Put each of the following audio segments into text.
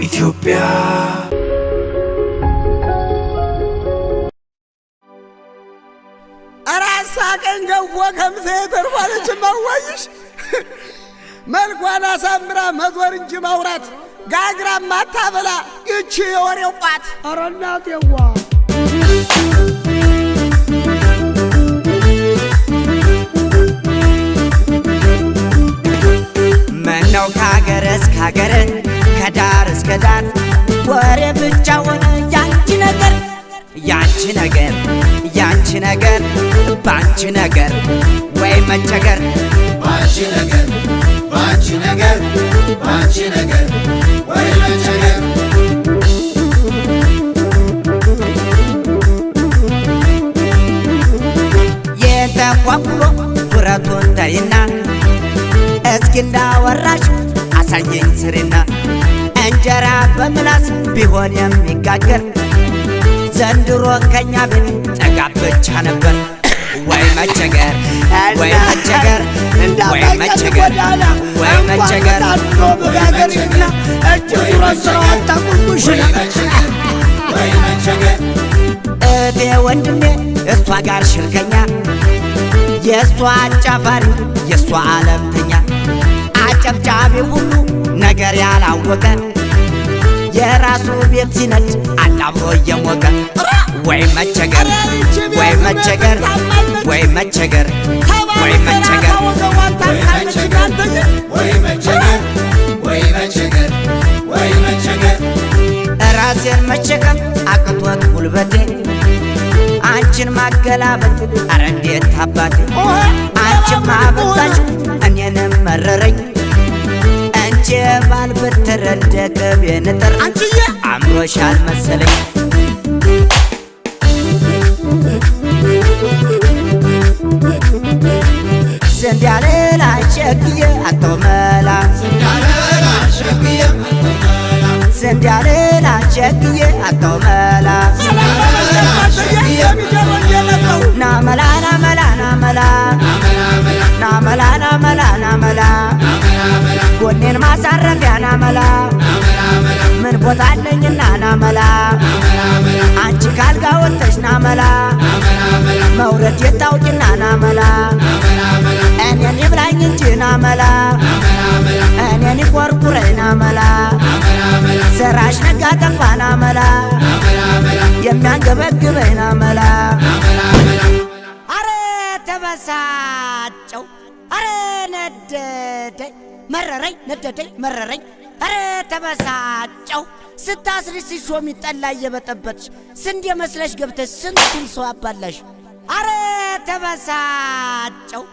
ኢትዮጵያ አራሳ ቀንገው ከምሴ ተርፋለች ማዋይሽ መልኳን አሳምራ መዞር እንጂ ማውራት ጋግራ ማታበላ እቺ የወሬው ቋት አረናቴዋ መናው ካገር እስከ ሀገር ከዳር እስከ ዳር ወሬ ብቻ ሆነ ያንቺ ነገር ያንቺ ነገር ያንቺ ነገር ባንቺ ነገር ወይ መቸገር ባንቺ ነገር ባንቺ ነገር ባንቺ ነገር ወይ መቸገር የተቋቁሎ ኩረቱን ተይና እስኪ እንዳወራሽ አሳየኝ ስሪና እንጀራ በምላስ ቢሆን የሚጋገር ዘንድሮ ከኛ ቤት ጠጋ ብቻ ነበር ወይ መቸገር ወይ መቸገር ወይ መቸገር ወይ መቸገር እቴ ወንድሜ እሷ ጋር ሽልከኛ የእሷ አጫፋሪ የእሷ ዓለምተኛ አጨብጫቢ ሁሉ ነገር ያላወቀ የራሱ ቤት ሲነድ አላምሮ እየሞቀ ወይ መቸገር ወይ መቸገር ወይ መቸገር ወይ መቸገር ወይ መቸገር ወይ መቸገር ወይ መቸገር ራሴን መሸከም አቅቶት ጉልበቴ አንቺን ማገላበጥ አረ እንዴት አባቴ አንቺን ማበዛሽ እኔንም መረረኝ አንቺ ባል ብትረደቅ ቤንጥር አንቺዬ አምሮሻል መሰለኝ ስንዳሌላ ሸክዬ አቶመላ ስንዳሌላ ሸክዬ አቶመላ ናመላ ናመላ ናመላ ናመላ ናመላ ናመላ ጎኔን ማሳረፊያ ናመላ ምን ቦታ አለኝና ናመላ አንቺ ካልጋ ወጥተሽ ናመላ መውረድ የታውቂና ናመላ እኔን ይብላኝ እንጂ ናመላ እኔን ይቆርቁረኝ ናመላ ሰራሽ ነጋ ጠፋ ናመላ የሚያንገበግበኝ ናመላ አረ ተበሳጨው አረ ነደደኝ መረረኝ ነደደኝ መረረኝ አረ ተበሳጨው ስታስሪ ሲሾም ይጠላ እየበጠበጥሽ ስንዴ መስለሽ ገብተሽ ስንቱን ሰው አባላሽ አረ ተበሳጨው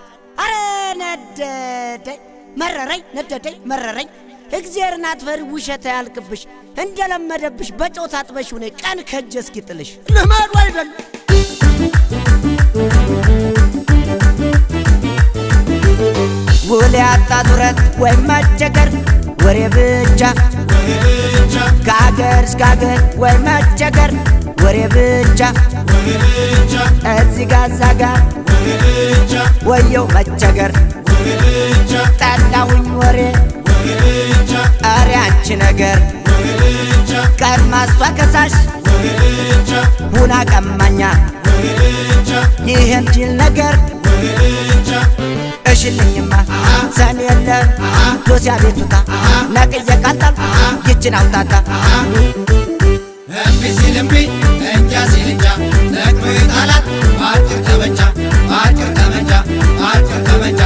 አረ ነደደኝ መረረኝ ነደደኝ መረረኝ እግዚአብሔርን አትፈሪ ውሸት ያልቅብሽ እንደለመደብሽ በጨው ታጥበሽ ሆነ ቀን ከእጅ እስኪጥልሽ ልማዱ አይደል ውል ያጣ ዱረት ወይ መቸገር ወሬ ብቻ ከአገር እስከ አገር ወይ መቸገር ወሬ ብቻ እዚህ ጋር እዛ ጋር ወየው መቸገር ጠላሁኝ ወሬ አረ አንቺ ነገር ቀድማ እሷ ከሳሽ ሁና ቀማኛ ይህን ጅል ነገር እሽልኝማ ሰሚ የለም ዶሲያ ቤቱታ ነቅየ ቃጣል ይችን አውጣታ እምቢ ሲል እምቢ እንጃ ሲል እንጃ ነቅሎ ይጣላት አጭር ጠመንጃ አጭር ጠመንጃ አጭር ጠመንጃ